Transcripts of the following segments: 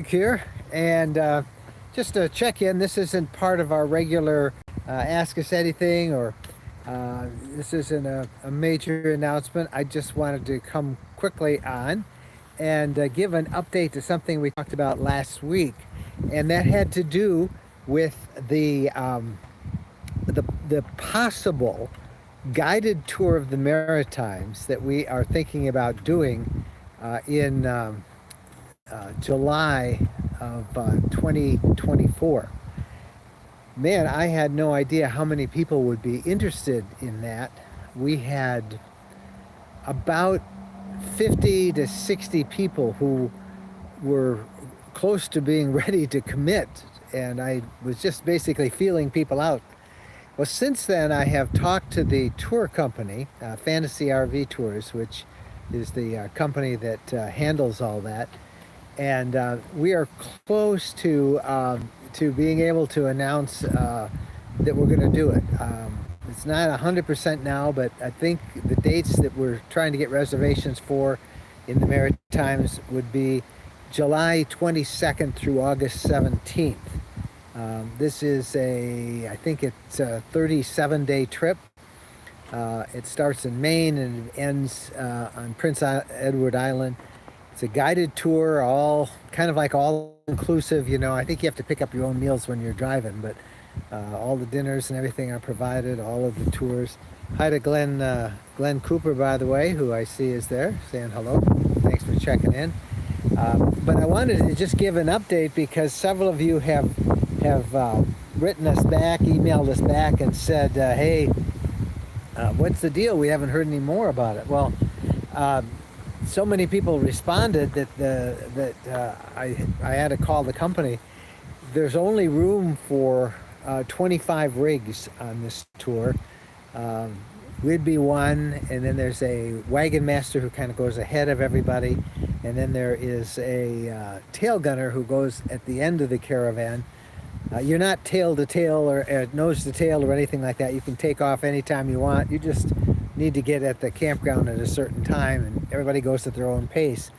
Here, and just to check in, this isn't part of our regular Ask Us Anything, or this isn't a major announcement. I just wanted to come quickly on and give an update to something we talked about last week, and that had to do with the possible guided tour of the Maritimes that we are thinking about doing in July of 2024. Man, I had no idea how many people would be interested in that. We had about 50 to 60 people who were close to being ready to commit, and I was just basically feeling people out. Well, since then, I have talked to the tour company, Fantasy RV Tours, which is the company that handles all that, and we are close to being able to announce that we're going to do it. It's not 100% now, but I think the dates that we're trying to get reservations for in the Maritimes would be July 22nd through August 17th. This is I think it's a 37-day trip. It starts in Maine and it ends on Prince Edward Island. It's a guided tour, all kind of like all inclusive. I think you have to pick up your own meals when you're driving, but all the dinners and everything are provided, all of the tours. Hi to Glenn Cooper, by the way, who I see is there, saying hello. Thanks for checking in. But I wanted to just give an update because several of you have written us back, emailed us back, and said, hey, what's the deal? We haven't heard any more about it. Well, so many people responded that I had to call the company. There's only room for 25 rigs on this tour. We'd be one, and then there's a wagon master who kind of goes ahead of everybody, and then there is a tail gunner who goes at the end of the caravan. You're not tail to tail or nose to tail or anything like that. You can take off anytime you want. You just need to get at the campground at a certain time, and everybody goes at their own pace.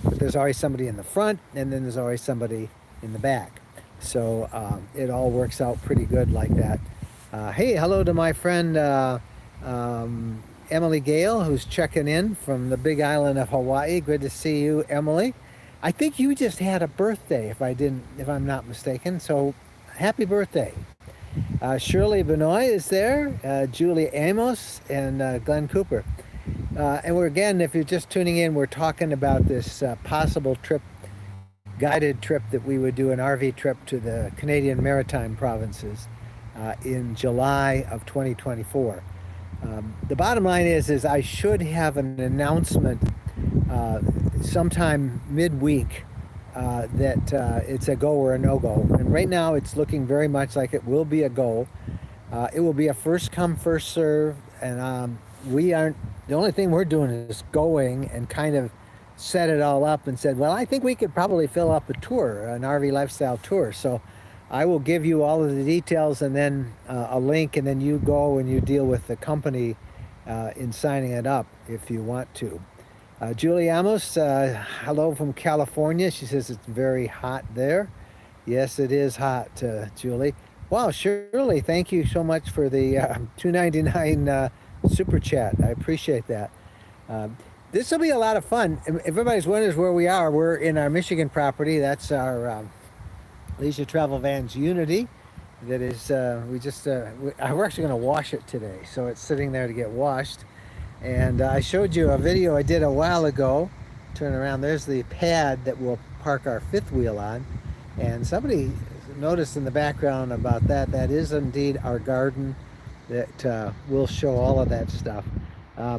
But there's always somebody in the front, and then there's always somebody in the back. So it all works out pretty good like that. Hey, hello to my friend Emily Gale, who's checking in from the big island of Hawaii. Good to see you, Emily. I think you just had a birthday, if I'm not mistaken. So happy birthday. Shirley Benoit is there, Julie Amos, and Glenn Cooper. And again, if you're just tuning in, we're talking about this possible guided trip that we would do, an RV trip to the Canadian Maritime provinces in July of 2024. The bottom line is I should have an announcement sometime midweek that it's a go or a no-go. And right now it's looking very much like it will be a go. It will be a first come, first serve, and the only thing we're doing is going and kind of set it all up and said, well, I think we could probably fill up a tour, an RV lifestyle tour. So I will give you all of the details and then a link, and then you go and you deal with the company in signing it up if you want to. Julie Amos, hello from California. She says it's very hot there. Yes, it is hot, Julie. Wow, Shirley, thank you so much for the $2.99 super chat. I appreciate that. This will be a lot of fun. If everybody's wondering where we are, we're in our Michigan property. That's our Leisure Travel Vans Unity. That is, we're actually going to wash it today. So it's sitting there to get washed. And I showed you a video I did a while ago. Turn around, there's the pad that we'll park our fifth wheel on. And somebody noticed in the background about that. That is indeed our garden that will show all of that stuff.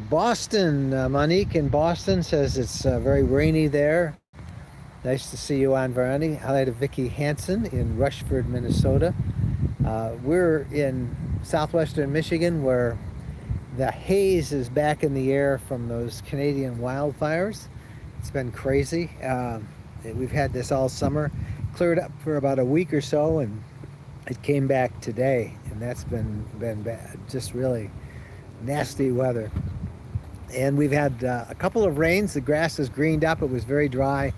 Boston, Monique in Boston says it's very rainy there. Nice to see you on, Verani. Hi to Vicki Hansen in Rushford, Minnesota. We're in southwestern Michigan where the haze is back in the air from those Canadian wildfires. It's been crazy. We've had this all summer. Cleared up for about a week or so, and it came back today, and that's been bad. Just really nasty weather. And we've had a couple of rains. The grass is greened up. It was very dry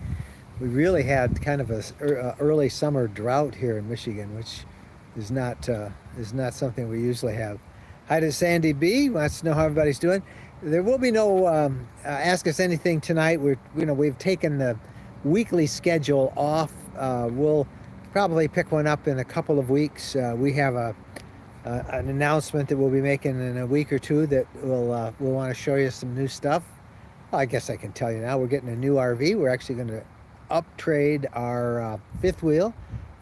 we really had kind of a early summer drought here in Michigan, which is not something we usually have. Hi to Sandy B. Wants to know how everybody's doing. There will be no ask us anything tonight. We've taken the weekly schedule off. We'll probably pick one up in a couple of weeks. We have an announcement that we'll be making in a week or two that we'll want to show you some new stuff. Well, I guess I can tell you now. We're getting a new RV. We're actually going to uptrade our fifth wheel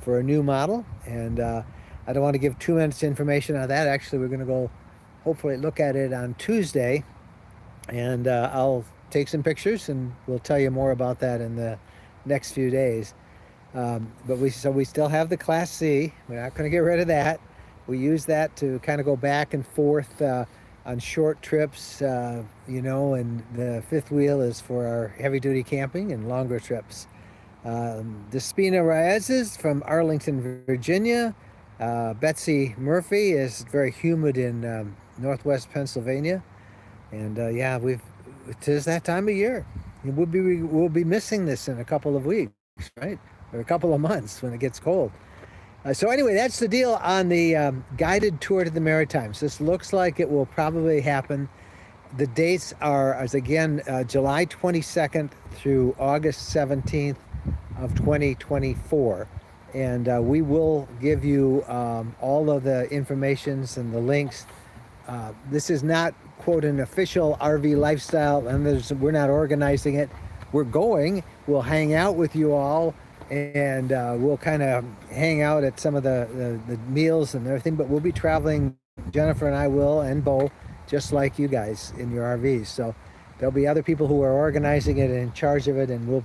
for a new model, and I don't want to give too much information on that. Actually, we're going to go hopefully look at it on Tuesday, and I'll take some pictures and we'll tell you more about that in the next few days. But we still have the Class C. We're not going to get rid of that. We use that to kind of go back and forth on short trips, and the fifth wheel is for our heavy-duty camping and longer trips. Despina Raezes from Arlington, Virginia. Betsy Murphy is very humid in northwest Pennsylvania, and it is that time of year. We'll be missing this in a couple of weeks, right, or a couple of months when it gets cold. So anyway, that's the deal on the guided tour to the Maritimes. This looks like it will probably happen. The dates are, as again, July 22nd through August 17th of 2024. And we will give you all of the informations and the links. This is not, quote, an official RV lifestyle, and we're not organizing it. We're going. We'll hang out with you all, and we'll kind of hang out at some of the meals and everything, but we'll be traveling, Jennifer and I will, and Bo, just like you guys in your RVs. So there'll be other people who are organizing it and in charge of it, and we'll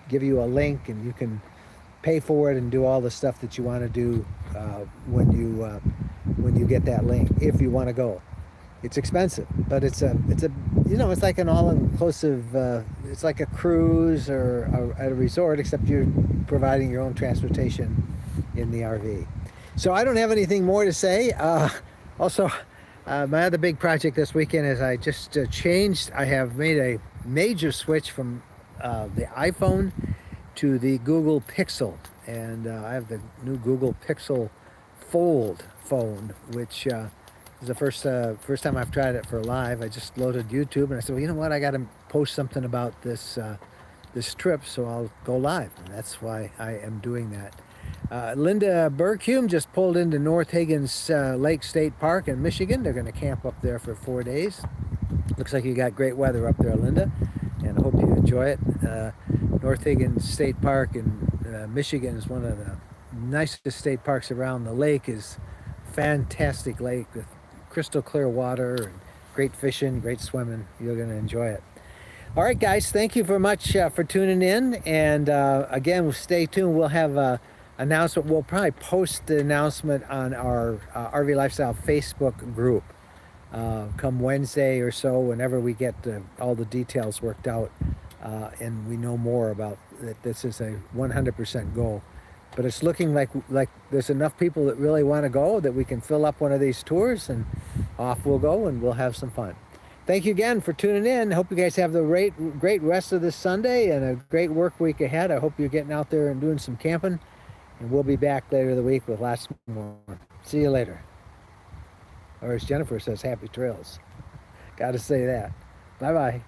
give you a link, and you can pay for it and do all the stuff that you want to do when you get that link, if you want to go. It's expensive, but it's like an all-inclusive, it's like a cruise or at a resort, except you're providing your own transportation in the RV. So I don't have anything more to say. Also, my other big project this weekend is I just I have made a major switch from the iPhone to the Google Pixel, and I have the new Google Pixel Fold phone, which is the first time I've tried it for live. I just loaded YouTube, and I said, well, you know what? I got to post something about this trip, so I'll go live, and that's why I am doing that. Linda Berghume just pulled into North Higgins Lake State Park in Michigan. They're going to camp up there for 4 days. Looks like you got great weather up there, Linda, and I hope you enjoy it. North Higgins State Park in Michigan is one of the nicest state parks around. The lake is fantastic lake with crystal clear water and great fishing, great swimming. You're going to enjoy it. All right, guys, thank you very much for tuning in. And again, stay tuned. We'll have an announcement. We'll probably post the announcement on our RV Lifestyle Facebook group come Wednesday or so, whenever we get all the details worked out and we know more about that. This is a 100% goal. But it's looking like there's enough people that really want to go that we can fill up one of these tours, and off we'll go, and we'll have some fun. Thank you again for tuning in. Hope you guys have the great rest of this Sunday and a great work week ahead. I hope you're getting out there and doing some camping, and we'll be back later in the week with lots more. See you later. Or as Jennifer says, happy trails. Got to say that. Bye-bye.